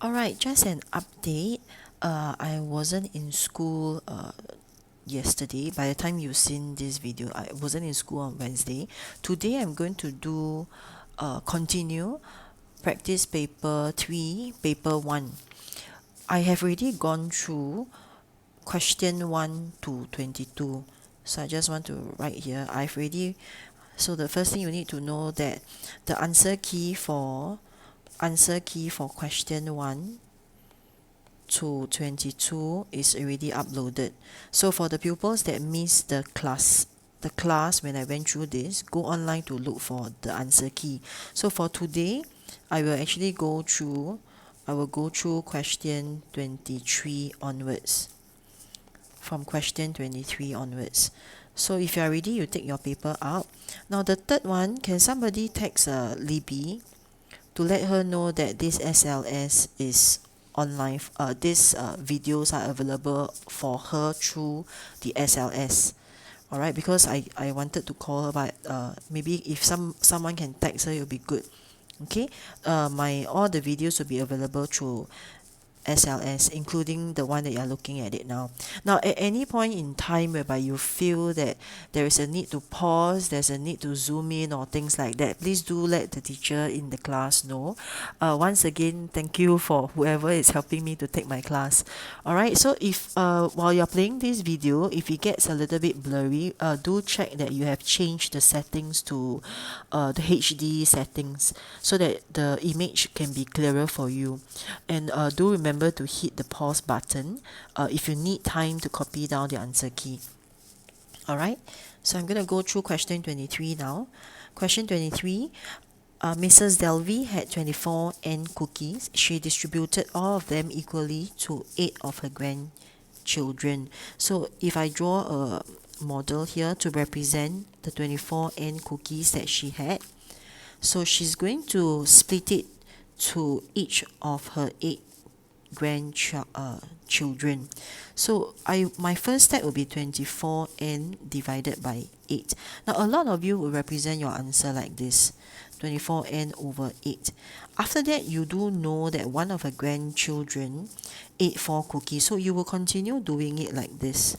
Alright, just an update. I wasn't in school yesterday. By the time you've seen this video, I wasn't in school on Wednesday. Today I'm going to do continue practice paper 3, paper 1. I have already gone through question 1 to 22. So I just want to write here. So the first thing you need to know that the answer key for question 1 to 22 is already uploaded. So for the pupils that missed the class when I went through this, go online to look for the answer key. So for today, I will go through question 23 onwards. From question 23 onwards. So if you are ready, you take your paper out. Now the third one, can somebody text Libby to let her know that this SLS is online. These videos are available for her through the SLS. Alright, because I wanted to call her, but maybe if someone can text her, it'll be good. Okay, all the videos will be available through SLS, including the one that you are looking at it now. Now, at any point in time whereby you feel that there is a need to pause, there's a need to zoom in or things like that, please do let the teacher in the class know. Once again, thank you for whoever is helping me to take my class. Alright, so if while you're playing this video, if it gets a little bit blurry, do check that you have changed the settings to the HD settings so that the image can be clearer for you. And do remember to hit the pause button if you need time to copy down the answer key. Alright, so I'm going to go through question 23 now. Question 23, Mrs. Delvey had 24 N cookies. She distributed all of them equally to 8 of her grandchildren. So if I draw a model here to represent the 24 N cookies that she had, so she's going to split it to each of her 8 grandchildren. So my first step will be 24n divided by 8. Now a lot of you will represent your answer like this, 24n over 8. After that, you do know that one of her grandchildren ate 4 cookies, so you will continue doing it like this.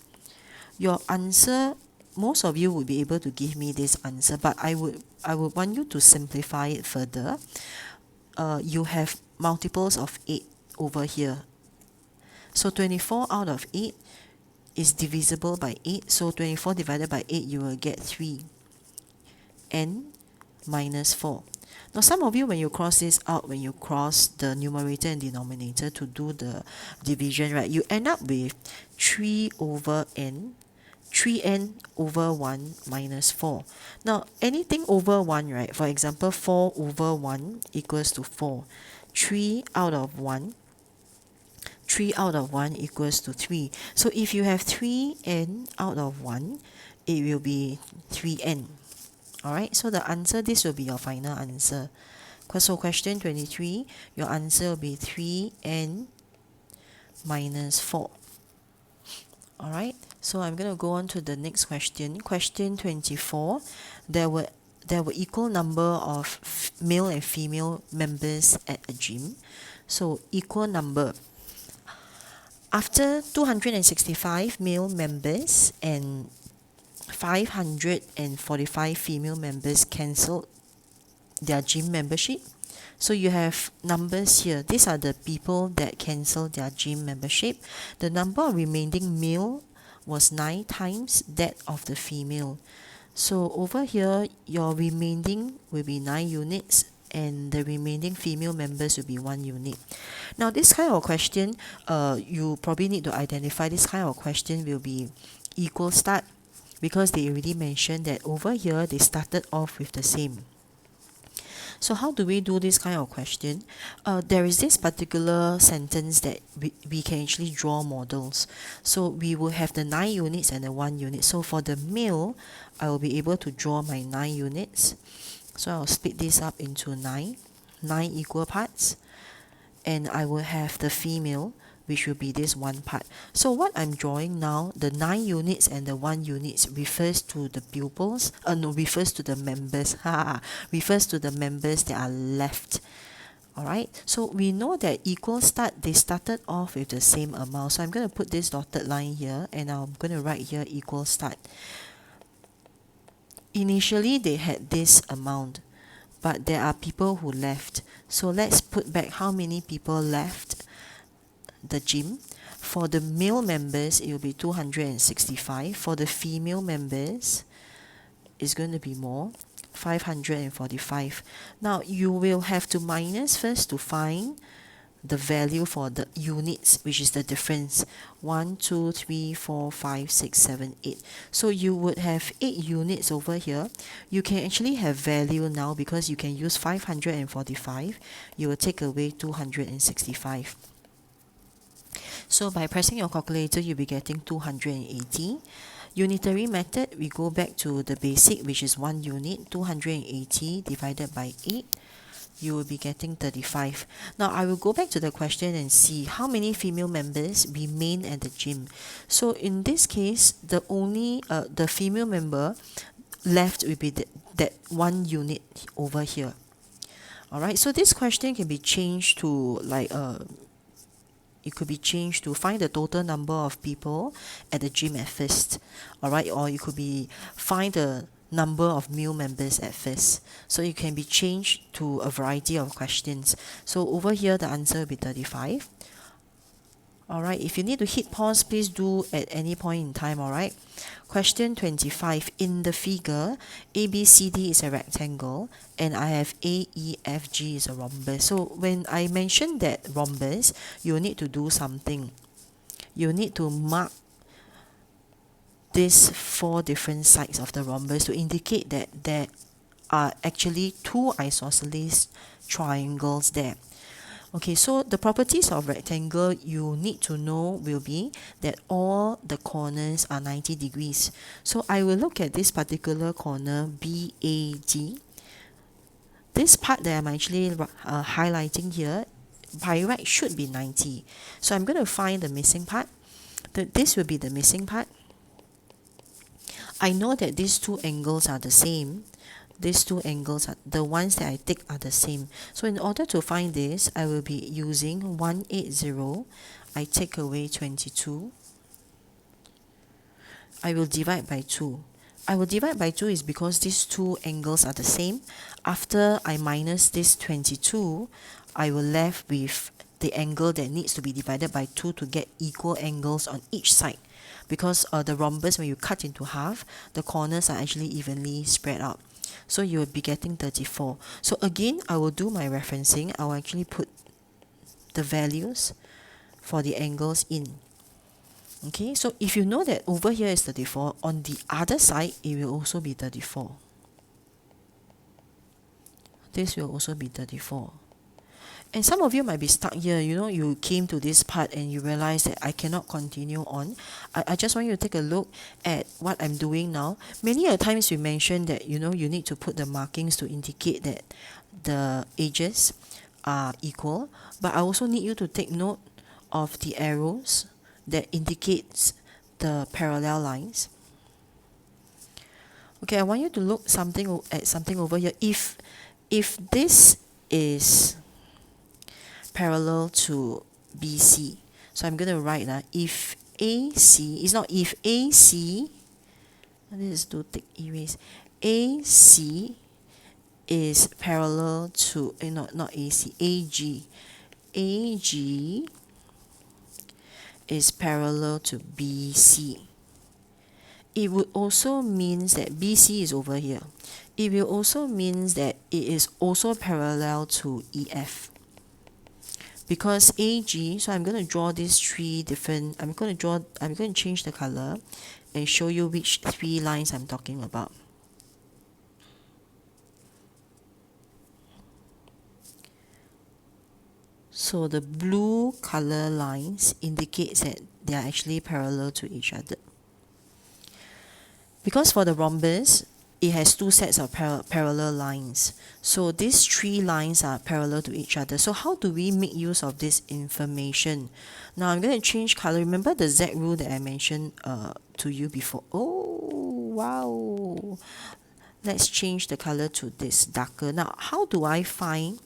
Your answer, most of you will be able to give me this answer, but I would want you to simplify it further. You have multiples of 8 over here. So 24 out of 8 is divisible by 8. So 24 divided by 8, you will get 3. N minus 4. Now some of you, when you cross this out, when you cross the numerator and denominator to do the division, right, you end up with 3 over n. 3n over 1 minus 4. Now anything over 1, right, for example 4 over 1 equals to 4. 3 out of 1 equals to 3. So if you have 3n out of 1, it will be 3n. Alright, so the answer, this will be your final answer. So question 23, your answer will be 3n minus 4. Alright, so I'm going to go on to the next question. Question 24, there were equal number of male and female members at a gym. So equal number. After 265 male members and 545 female members cancelled their gym membership. So you have numbers here. These are the people that cancelled their gym membership. The number of remaining male was 9 times that of the female. So over here, your remaining will be 9 units and the remaining female members will be 1 unit. Now this kind of question, you probably need to identify this kind of question will be equal start, because they already mentioned that over here they started off with the same. So how do we do this kind of question? There is this particular sentence that we can actually draw models. So we will have the 9 units and the 1 unit. So for the male, I will be able to draw my 9 units. So I'll split this up into 9 equal parts. And I will have the female, which will be this 1 part. So what I'm drawing now, the 9 units and the 1 units refers to the pupils, refers to the members, refers to the members that are left Alright, so we know that equal start, they started off with the same amount. So I'm going to put this dotted line here and I'm going to write here equal start. Initially, they had this amount, but there are people who left. So let's put back how many people left the gym. For the male members, it will be 265. For the female members, it's going to be more, 545. Now, you will have to minus first to find the value for the units, which is the difference. 1, 2, 3, 4, 5, 6, 7, 8. So you would have 8 units over here. You can actually have value now because you can use 545. You will take away 265. So by pressing your calculator, you'll be getting 280. Unitary method, we go back to the basic, which is 1 unit. 280 divided by 8. You will be getting 35. Now I will go back to the question and see how many female members remain at the gym. So in this case, the only the female member left will be that 1 unit over here. Alright, so this question can be changed to like it could be changed to find the total number of people at the gym at first. Alright, or it could be find the number of male members at first. So it can be changed to a variety of questions. So over here, the answer will be 35. Alright, if you need to hit pause, please do at any point in time, alright? Question 25. In the figure, ABCD is a rectangle and I have AEFG is a rhombus. So when I mention that rhombus, you need to do something. You need to mark these 4 different sides of the rhombus to indicate that there are actually 2 isosceles triangles there. Okay, so the properties of rectangle you need to know will be that all the corners are 90 degrees. So I will look at this particular corner BAD. This part that I'm actually highlighting here, by right should be 90. So I'm going to find the missing part. This will be the missing part. I know that these 2 angles are the same. These 2 angles, are the ones that I take are the same. So in order to find this, I will be using 180. I take away 22. I will divide by 2. I will divide by 2 is because these 2 angles are the same. After I minus this 22, I will left with the angle that needs to be divided by 2 to get equal angles on each side. Because the rhombus, when you cut into half, the corners are actually evenly spread out. So you will be getting 34. So again, I will do my referencing. I will actually put the values for the angles in. Okay, so if you know that over here is 34, on the other side, it will also be 34. This will also be 34. And some of you might be stuck here, you know, you came to this part and you realize that I cannot continue on. I just want you to take a look at what I'm doing now. Many a times we mentioned that, you know, you need to put the markings to indicate that the edges are equal. But I also need you to take note of the arrows that indicates the parallel lines. Okay, I want you to look at something over here. If this is parallel to BC. So I'm going to write that if AC, it's not if AC, this is to take erase, AC is parallel to, not AC, AG. AG is parallel to BC. It would also means that BC is over here. It will also means that it is also parallel to EF. Because AG, so I'm going to draw these 3 different, I'm going to change the color and show you which 3 lines I'm talking about. So the blue color lines indicates that they are actually parallel to each other. Because for the rhombus, it has 2 sets of parallel lines. So these 3 lines are parallel to each other. So how do we make use of this information? Now I'm going to change color. Remember the Z rule that I mentioned to you before? Oh, wow. Let's change the color to this darker. Now, how do I find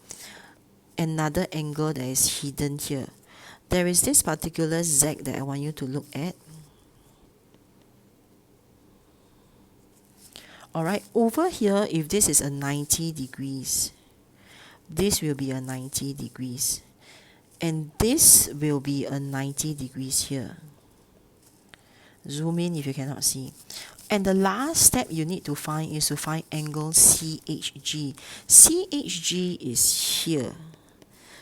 another angle that is hidden here. There is this particular Z that I want you to look at. Alright, over here, if this is a 90 degrees, this will be a 90 degrees. And this will be a 90 degrees here. Zoom in if you cannot see. And the last step you need to find is to find angle CHG. CHG is here.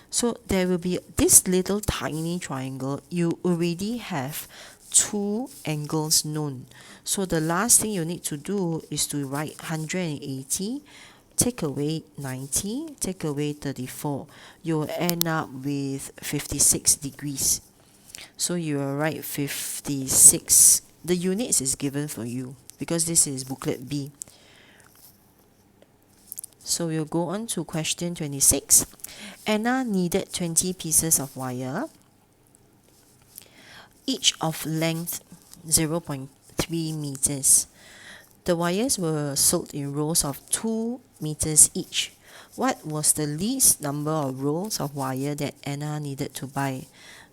So there will be this little tiny triangle. You already have two angles known. So the last thing you need to do is to write 180, take away 90, take away 34. You will end up with 56 degrees. So you will write 56. The units is given for you because this is booklet B. So we'll go on to question 26. Anna needed 20 pieces of wire, each of length 0.3 meters. The wires were sold in rows of 2 meters each. What was the least number of rolls of wire that Anna needed to buy?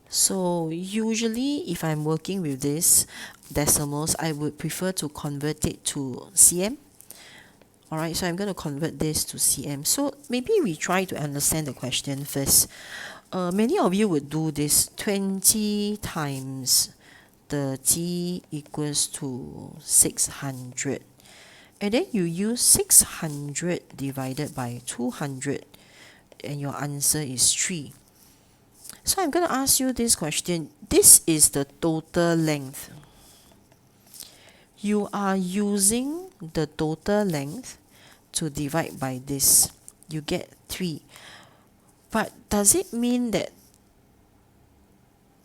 So usually if I'm working with this decimals, I would prefer to convert it to cm. Alright, so I'm going to convert this to cm. So maybe we try to understand the question first. Many of you would do this 20 times 30 equals to 600. And then you use 600 divided by 200 and your answer is 3. So I'm going to ask you this question. This is the total length. You are using the total length to divide by this. You get 3. But does it mean that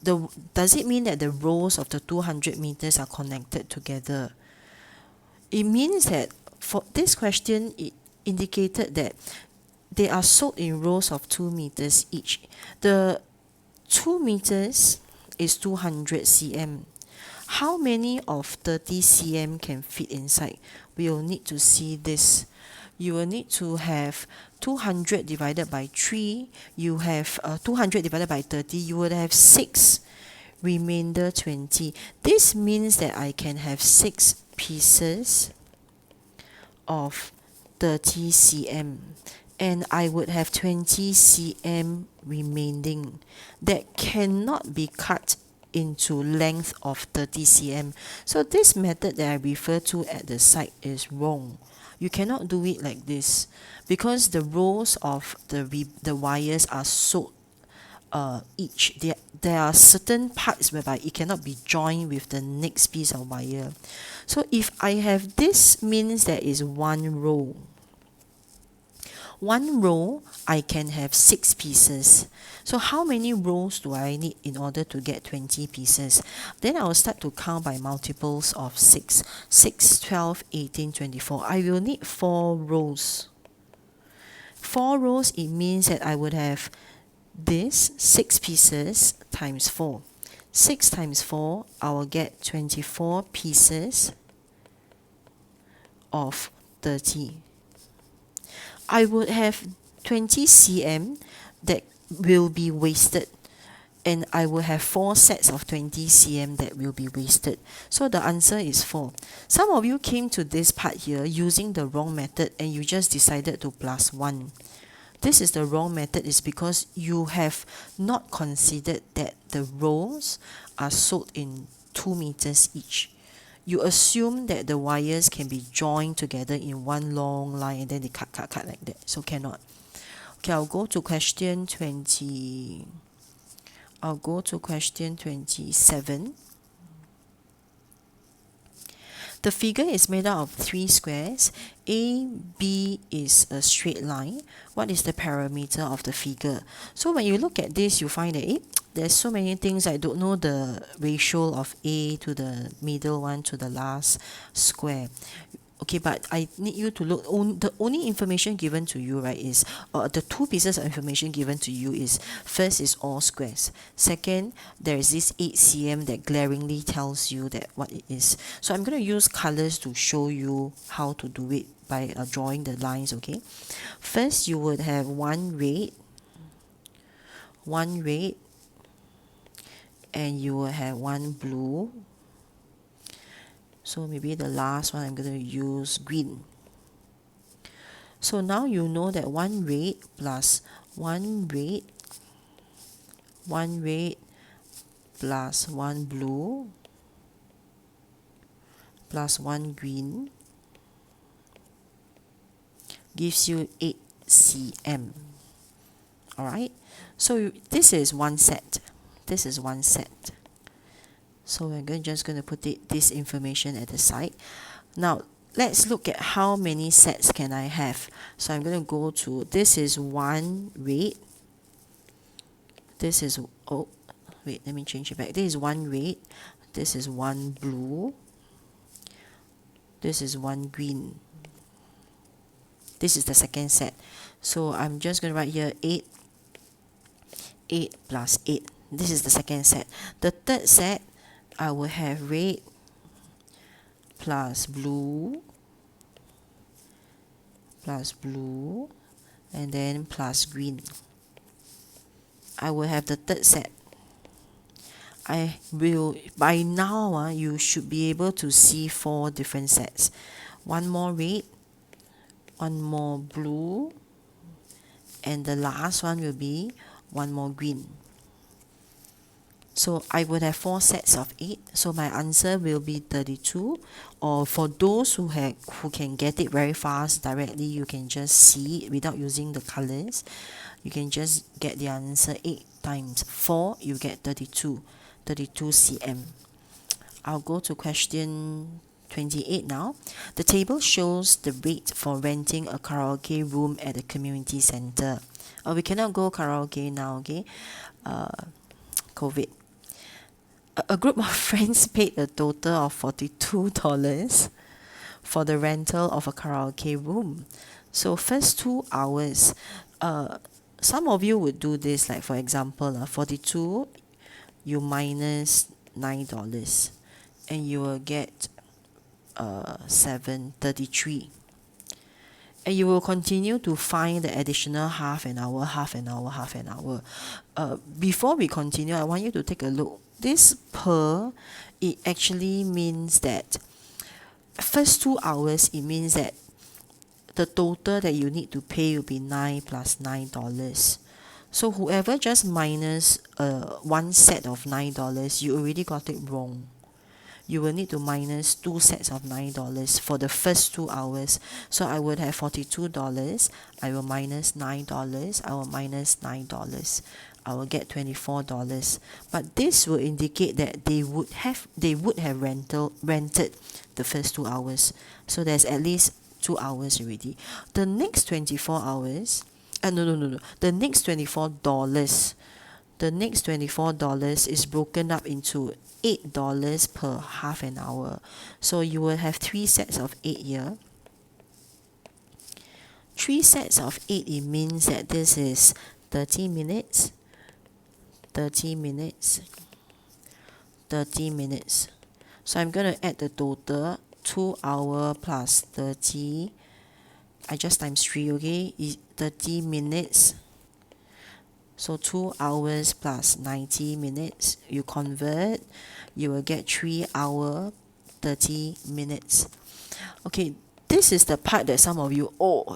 the rows of the 200 meters are connected together? It means that for this question, it indicated that they are sold in rows of 2 meters each. The 2 meters is 200 cm. How many of 30 cm can fit inside? We will need to see this. You will need to have 200 divided by 3. You have 200 divided by 30. You would have 6. Remainder 20. This means that I can have 6 pieces of 30 cm. And I would have 20 cm remaining that cannot be cut into length of 30 cm. So this method that I refer to at the side is wrong. You cannot do it like this because the rows of the wires are sewed each. There are certain parts whereby it cannot be joined with the next piece of wire. So if I have this, means there is one row. One row, I can have 6 pieces. So how many rows do I need in order to get 20 pieces? Then I will start to count by multiples of 6. 6, 12, 18, 24. I will need 4 rows. 4 rows, it means that I would have this 6 pieces times 4. 6 times 4, I will get 24 pieces of 30. I would have 20 cm that will be wasted, and I will have 4 sets of 20 cm that will be wasted. So the answer is 4. Some of you came to this part here using the wrong method and you just decided to plus 1. This is the wrong method is because you have not considered that the rows are sewed in 2 meters each. You assume that the wires can be joined together in one long line and then they cut like that. So cannot. Okay, I'll go to question 27. The figure is made out of 3 squares. A, B is a straight line. What is the parameter of the figure? So when you look at this, you find that there's so many things. I don't know the ratio of A to the middle one to the last square. Okay, but I need you to look. The only information given to you, right, is the 2 pieces of information given to you is first is all squares. Second, there is this 8 cm that glaringly tells you that what it is. So I'm going to use colors to show you how to do it by drawing the lines. Okay, first you would have one red, one red, and you will have one blue. So maybe the last one I'm going to use green. So now you know that one red plus one red plus one blue plus one green gives you 8 cm. Alright, so this is one set. This is one set. So we're just going to put this information at the side. Now let's look at how many sets can I have. So I'm going to go to, this is one red. This is, oh, wait, let me change it back. This is one red. This is one blue. This is one green. This is the second set. So I'm just going to write here 8 plus 8. This is the second set. The third set, I will have red plus blue, and then plus green. I will have the third set. I will, by now, you should be able to see 4 different sets. One more red, one more blue, and the last one will be one more green. So I would have 4 sets of 8. So my answer will be 32. Or for those who can get it very fast directly, you can just see it without using the colors. You can just get the answer 8 times 4. You get 32 cm. I'll go to question 28 now. The table shows the rate for renting a karaoke room at a community center. We cannot go karaoke now, okay? COVID. A group of friends paid a total of $42 for the rental of a karaoke room. So first 2 hours, some of you would do this, like for example, 42, you minus $9, and you will get $7.33. And you will continue to find the additional half an hour. Before we continue, I want you to take a look. This per, it actually means that first 2 hours, it means that the total that you need to pay will be 9 plus $9. So whoever just minus one set of $9, you already got it wrong. You will need to minus 2 sets of $9 for the first 2 hours. So I would have $42. I will minus $9. I will minus $9. I will get $24. But this will indicate that they would have rented the first 2 hours. So there's at least 2 hours already. The next 24 hours, no. The next $24. The next $24 is broken up into $8 per half an hour. So you will have 3 sets of 8 here. 3 sets of 8, it means that this is 30 minutes, 30 minutes, 30 minutes. So I'm going to add the total, 2 hour plus 30. I just times 3, okay? Is 30 minutes. So 2 hours plus 90 minutes, you convert, you will get 3 hour 30 minutes. Okay, this is the part that some of you,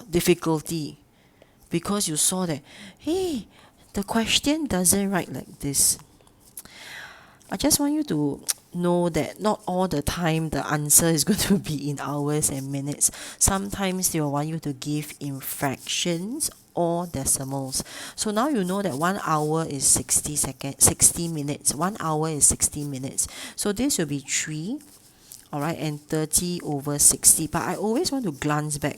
difficulty, because you saw that, hey, the question doesn't write like this. I just want you to know that not all the time the answer is going to be in hours and minutes. Sometimes they will want you to give in fractions or decimals. So now you know that 1 hour is 60 minutes. 1 hour is 60 minutes. So this will be 3, alright, and 30 over 60. But I always want to glance back.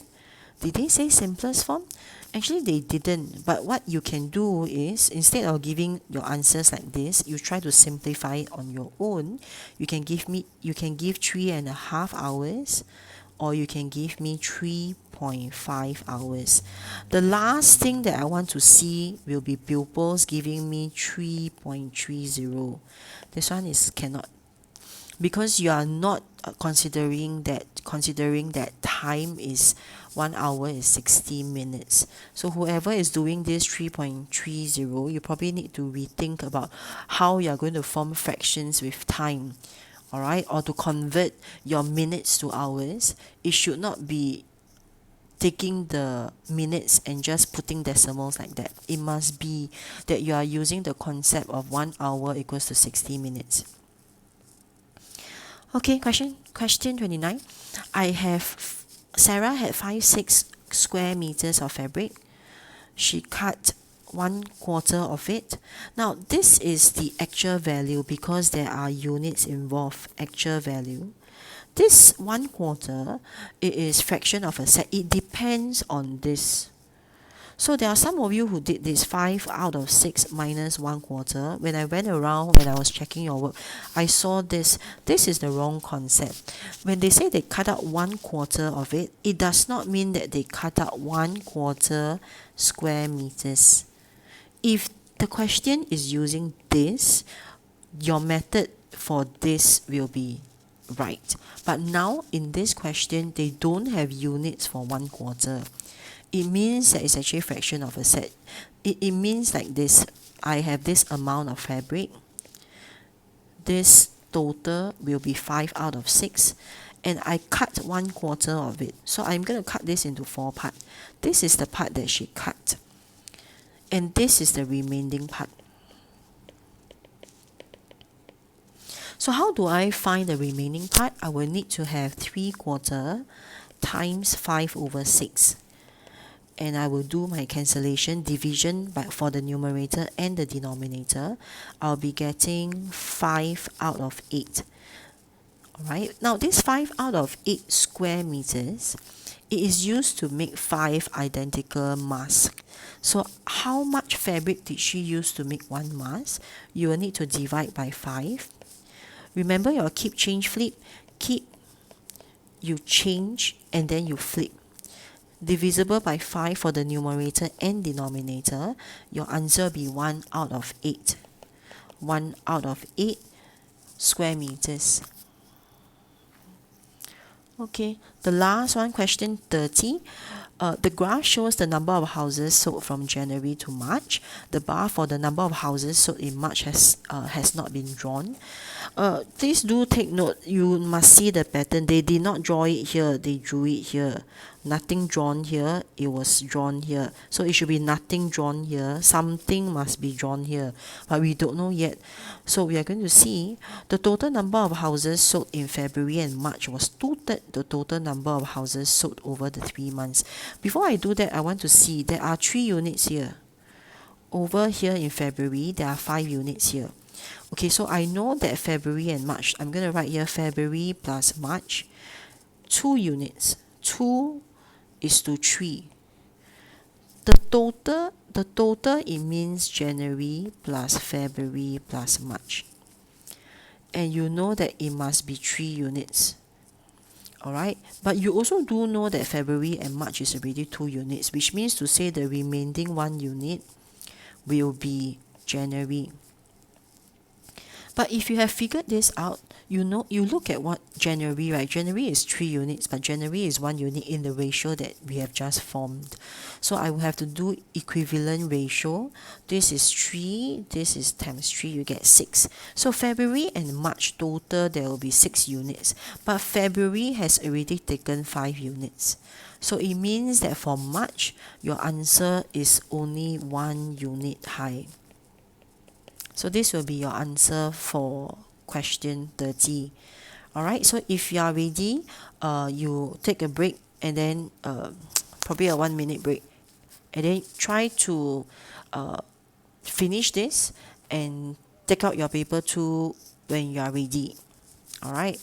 Did they say simplest form? Actually, they didn't. But what you can do is, instead of giving your answers like this, you try to simplify it on your own. You can give 3.5 hours, or you can give me 3.5 hours. The last thing that I want to see will be pupils giving me 3.30. This one is cannot, because you are not considering that time is 1 hour is 60 minutes. So whoever is doing this 3.30, you probably need to rethink about how you're going to form fractions with time, all right? Or to convert your minutes to hours. It should not be taking the minutes and just putting decimals like that. It must be that you are using the concept of 1 hour equals to 60 minutes. Okay, question 29. Sarah had 6 square meters of fabric. She cut 1/4 of it. Now this is the actual value because there are units involved, actual value. This 1/4, it is fraction of a set. It depends on this. So there are some of you who did this 5 out of 6 minus 1/4. When I went around, when I was checking your work, I saw this. This is the wrong concept. When they say they cut out 1/4 of it, it does not mean that they cut out 1/4 square meters. If the question is using this, your method for this will be right. But now in this question, they don't have units for 1/4. It means that it's actually a fraction of a set. It means like this. I have this amount of fabric. This total will be 5 out of 6. And I cut 1/4 of it. So I'm going to cut this into 4 parts. This is the part that she cut. And this is the remaining part. So how do I find the remaining part? I will need to have 3/4 times 5 over 6. And I will do my cancellation, division for the numerator and the denominator. I'll be getting 5 out of 8. Alright, now this 5 out of 8 square meters, it is used to make 5 identical masks. So how much fabric did she use to make one mask? You will need to divide by 5. Remember your keep, change, flip. Keep, you change, and then you flip. Divisible by 5 for the numerator and denominator. Your answer will be 1 out of 8. 1 out of 8 square meters. Okay, the last one, question 30. The graph shows the number of houses sold from January to March. The bar for the number of houses sold in March has not been drawn. Please do take note, you must see the pattern. They did not draw it here, they drew it here. Nothing drawn here, it was drawn here. So it should be nothing drawn here, something must be drawn here, but we don't know yet. So we are going to see the total number of houses sold in February and March was 2/3 the total number of houses sold over the 3 months. Before I do that, I want to see there are 3 units here. Over here in February, there are 5 units here. Okay, so I know that February and March, I'm going to write here February plus March, 2 units. 2 is to 3. The total, it means January plus February plus March. And you know that it must be 3 units. Alright, but you also do know that February and March is already 2 units, which means to say the remaining 1 unit will be January. But if you have figured this out, you know, you look at what January, right? January is 3 units, but January is 1 unit in the ratio that we have just formed. So I will have to do equivalent ratio. This is 3, this is times 3, you get 6. So February and March total, there will be 6 units. But February has already taken 5 units. So it means that for March, your answer is only 1 unit high. So this will be your answer for question 30. Alright, so if you are ready, you take a break and then probably a 1 minute break. And then try to finish this and take out your paper 2 when you are ready. Alright.